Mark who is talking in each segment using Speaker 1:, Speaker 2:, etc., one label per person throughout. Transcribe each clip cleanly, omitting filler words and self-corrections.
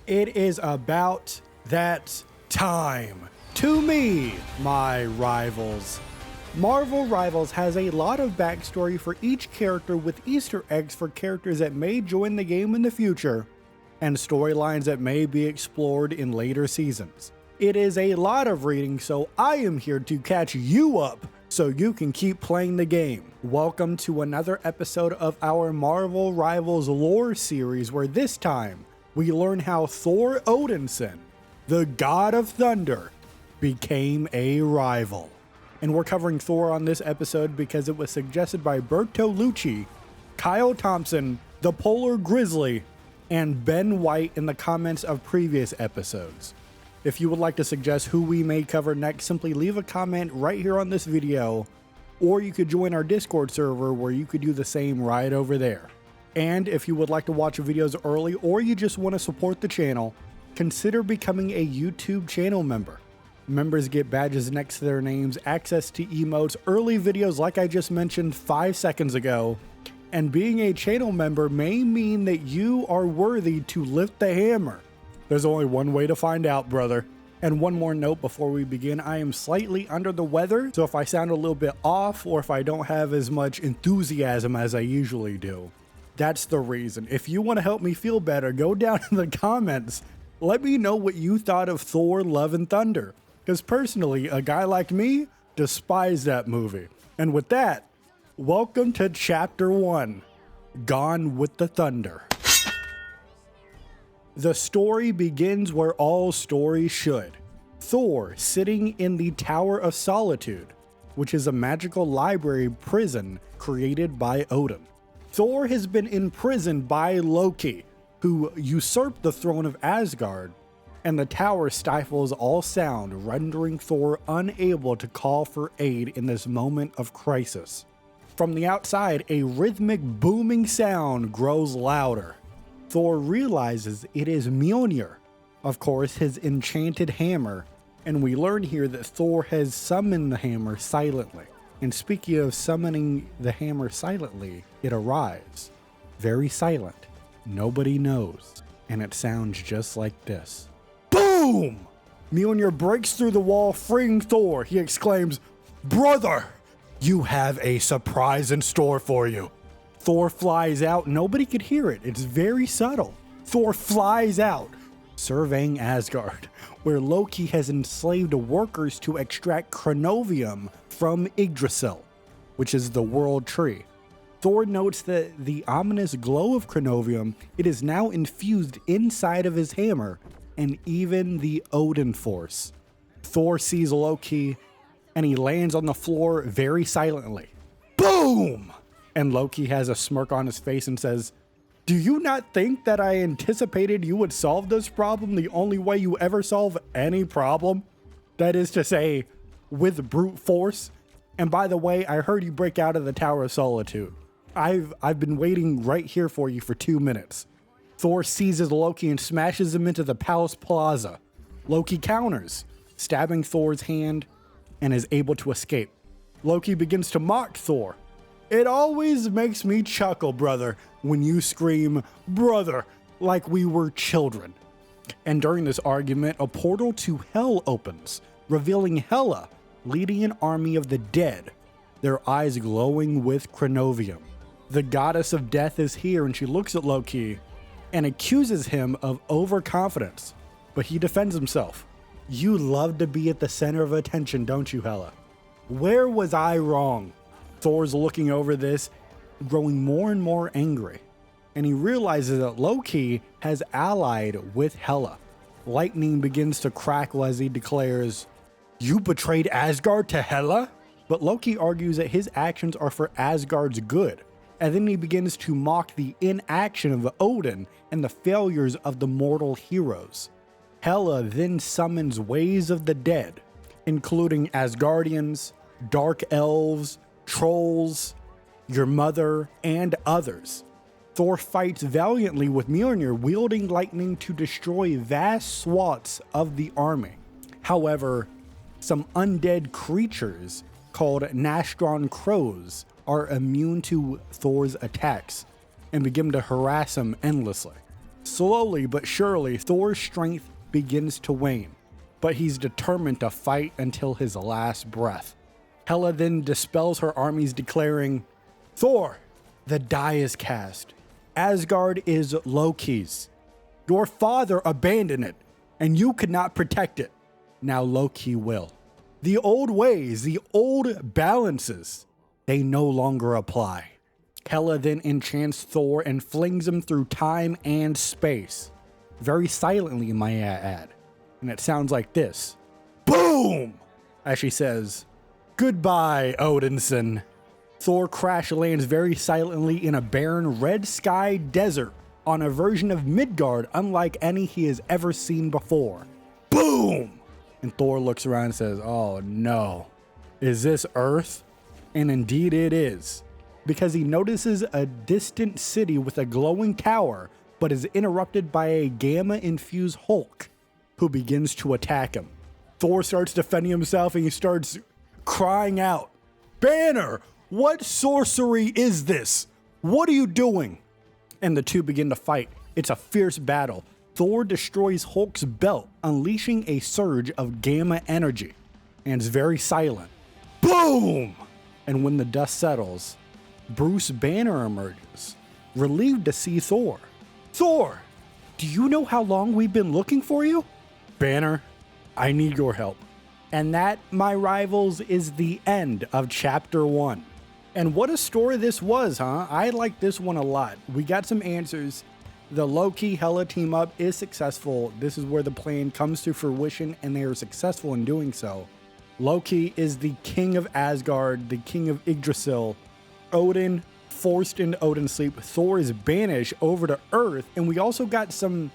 Speaker 1: It is about that time. To me, my rivals. Marvel Rivals has a lot of backstory for each character with Easter eggs for characters that may join the game in the future, and storylines that may be explored in later seasons. It is a lot of reading, so I am here to catch you up so you can keep playing the game. Welcome to another episode of our Marvel Rivals lore series, where this time we learn how Thor Odinson, the god of thunder, became a rival. And we're covering Thor on this episode because it was suggested by Bertolucci, Kyle Thompson, the Polar Grizzly, and Ben White in the comments of previous episodes. If you would like to suggest who we may cover next, simply leave a comment right here on this video, or you could join our Discord server where you could do the same right over there. And if you would like to watch videos early, or you just want to support the channel, consider becoming a YouTube channel member. Members get badges next to their names, access to emotes, early videos like I just mentioned 5 seconds ago, and being a channel member may mean that you are worthy to lift the hammer. There's only one way to find out, brother. And one more note before we begin, I am slightly under the weather, so if I sound a little bit off or if I don't have as much enthusiasm as I usually do, that's the reason. If you want to help me feel better, go down in the comments. Let me know what you thought of Thor Love and Thunder, because personally, a guy like me despised that movie. And with that, welcome to Chapter 1, Gone with the Thunder. The story begins where all stories should. Thor sitting in the Tower of Solitude, which is a magical library prison created by Odin. Thor has been imprisoned by Loki, who usurped the throne of Asgard, and the tower stifles all sound, rendering Thor unable to call for aid in this moment of crisis. From the outside, a rhythmic booming sound grows louder. Thor realizes it is Mjölnir, of course his enchanted hammer, and we learn here that Thor has summoned the hammer silently. And speaking of summoning the hammer silently, it arrives. Very silent. Nobody knows. And it sounds just like this. Boom! Mjölnir breaks through the wall, freeing Thor. He exclaims, "Brother, you have a surprise in store for you." Thor flies out. Nobody could hear it. It's very subtle. Thor flies out, surveying Asgard, where Loki has enslaved workers to extract Chronovium from Yggdrasil, which is the world tree. Thor notes that the ominous glow of Chronovium, it is now infused inside of his hammer and even the Odin force. Thor sees Loki and he lands on the floor very silently. Boom! And Loki has a smirk on his face and says, "Do you not think that I anticipated you would solve this problem the only way you ever solve any problem? That is to say, with brute force. And by the way, I heard you break out of the Tower of Solitude. I've been waiting right here for you for 2 minutes." Thor seizes Loki and smashes him into the palace plaza. Loki counters, stabbing Thor's hand, and is able to escape. Loki begins to mock Thor. "It always makes me chuckle, brother, when you scream, 'Brother,' like we were children." And during this argument, a portal to Hell opens, revealing Hela leading an army of the dead, their eyes glowing with Chronovium. The goddess of death is here, and she looks at Loki and accuses him of overconfidence, but he defends himself. "You love to be at the center of attention, don't you, Hela? Where was I wrong?" Thor's looking over this, growing more and more angry, and he realizes that Loki has allied with Hela. Lightning begins to crackle as he declares, "You betrayed Asgard to Hela?" But Loki argues that his actions are for Asgard's good, and then he begins to mock the inaction of Odin and the failures of the mortal heroes. Hela then summons waves of the dead, including Asgardians, dark elves, trolls, your mother, and others. Thor fights valiantly with Mjölnir, wielding lightning to destroy vast swaths of the army. However, some undead creatures called Nastron crows are immune to Thor's attacks and begin to harass him endlessly. Slowly but surely, Thor's strength begins to wane, but he's determined to fight until his last breath. Hela then dispels her armies, declaring, "Thor, the die is cast. Asgard is Loki's. Your father abandoned it, and you could not protect it. Now Loki will. The old ways, the old balances, they no longer apply." Hela then enchants Thor and flings him through time and space. Very silently, might I add. And it sounds like this. Boom! As she says, "Goodbye, Odinson." Thor crash lands very silently in a barren red sky desert on a version of Midgard unlike any he has ever seen before. Boom! And Thor looks around and says, "Oh no, is this Earth?" And indeed it is, because he notices a distant city with a glowing tower, but is interrupted by a gamma-infused Hulk who begins to attack him. Thor starts defending himself and he starts crying out, "Banner, what sorcery is this? What are you doing?" And the two begin to fight. It's a fierce battle. Thor destroys Hulk's belt, unleashing a surge of gamma energy, and is very silent. Boom! And when the dust settles, Bruce Banner emerges, relieved to see Thor. "Thor, do you know how long we've been looking for you?" "Banner, I need your help." And that, my rivals, is the end of chapter 1. And what a story this was, huh? I like this one a lot. We got some answers. The Loki Hela team up is successful. This is where the plan comes to fruition, and they are successful in doing so. Loki is the king of Asgard, the king of Yggdrasil. Odin forced into Odin's sleep. Thor is banished over to Earth, and we also got some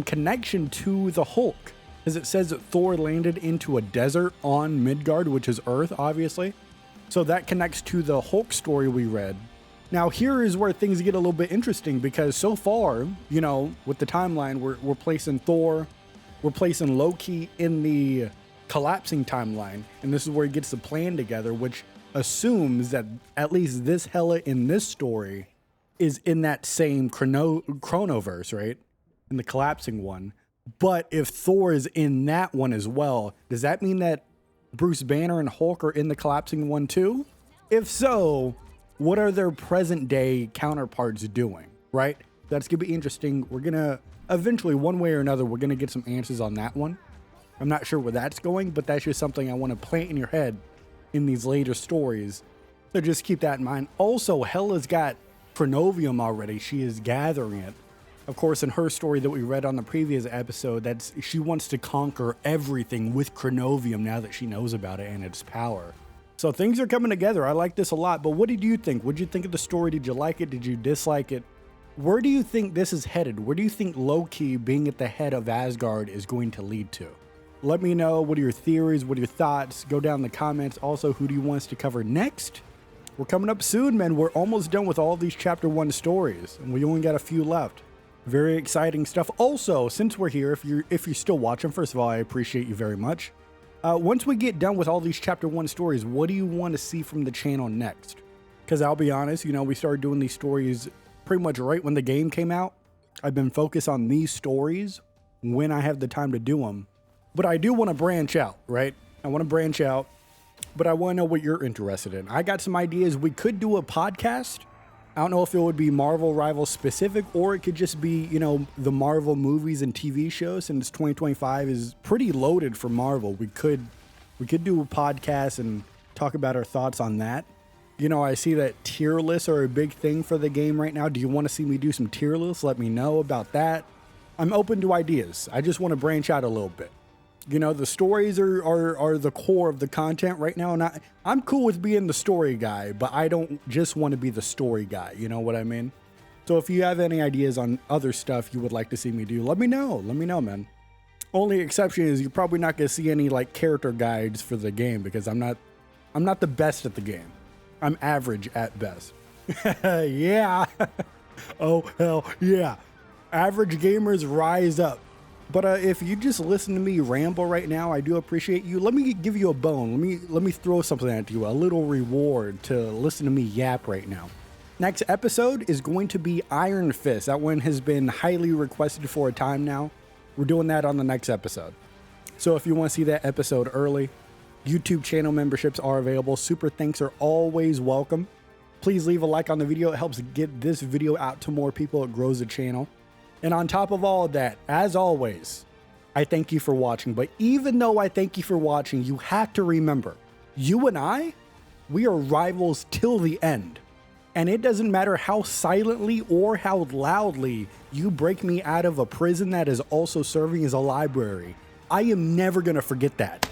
Speaker 1: connection to the Hulk, as it says that Thor landed into a desert on Midgard, which is Earth, obviously. So that connects to the Hulk story we read. Now here is where things get a little bit interesting, because so far, you know, with the timeline, we're placing Thor, we're placing Loki in the collapsing timeline, and this is where he gets the plan together, which assumes that at least this Hela in this story is in that same chronoverse, right? In the collapsing one. But if Thor is in that one as well, does that mean that Bruce Banner and Hulk are in the collapsing one too? If so, what are their present day counterparts doing, right? That's gonna be interesting. We're gonna eventually, one way or another, we're gonna get some answers on that one. I'm not sure where that's going, but that's just something I want to plant in your head in these later stories. So just keep that in mind. Also, Hela's got Chronovium already. She is gathering it. Of course, in her story that we read on the previous episode, she wants to conquer everything with Chronovium now that she knows about it and its power. So things are coming together. I like this a lot. But what did you think? What did you think of the story? Did you like it? Did you dislike it? Where do you think this is headed? Where do you think Loki being at the head of Asgard is going to lead to? Let me know. What are your theories? What are your thoughts? Go down in the comments. Also, who do you want us to cover next? We're coming up soon, man. We're almost done with all these chapter 1 stories, and we only got a few left. Very exciting stuff. Also, since we're here, if you're still watching, first of all, I appreciate you very much. Once we get done with all these chapter 1 stories, what do you want to see from the channel next? Because I'll be honest, you know, we started doing these stories pretty much right when the game came out. I've been focused on these stories when I have the time to do them. But I do want to branch out, right? I want to branch out, but I want to know what you're interested in. I got some ideas. We could do a podcast. I don't know if it would be Marvel Rivals specific, or it could just be, you know, the Marvel movies and TV shows. Since 2025 is pretty loaded for Marvel, we could do a podcast and talk about our thoughts on that. You know, I see that tier lists are a big thing for the game right now. Do you want to see me do some tier lists? Let me know about that. I'm open to ideas. I just want to branch out a little bit. You know, the stories are the core of the content right now. And I'm cool with being the story guy, but I don't just want to be the story guy. You know what I mean? So if you have any ideas on other stuff you would like to see me do, let me know. Let me know, man. Only exception is you're probably not going to see any like character guides for the game, because I'm not the best at the game. I'm average at best. Yeah. Oh, hell yeah. Average gamers rise up. But if you just listen to me ramble right now, I do appreciate you. Let me give you a bone. Let me throw something at you, a little reward to listen to me yap right now. Next episode is going to be Iron Fist. That one has been highly requested for a time now. We're doing that on the next episode. So if you want to see that episode early, YouTube channel memberships are available. Super thanks are always welcome. Please leave a like on the video. It helps get this video out to more people. It grows the channel. And on top of all of that, as always, I thank you for watching. But even though I thank you for watching, you have to remember, you and I, we are rivals till the end. And it doesn't matter how silently or how loudly you break me out of a prison that is also serving as a library. I am never going to forget that.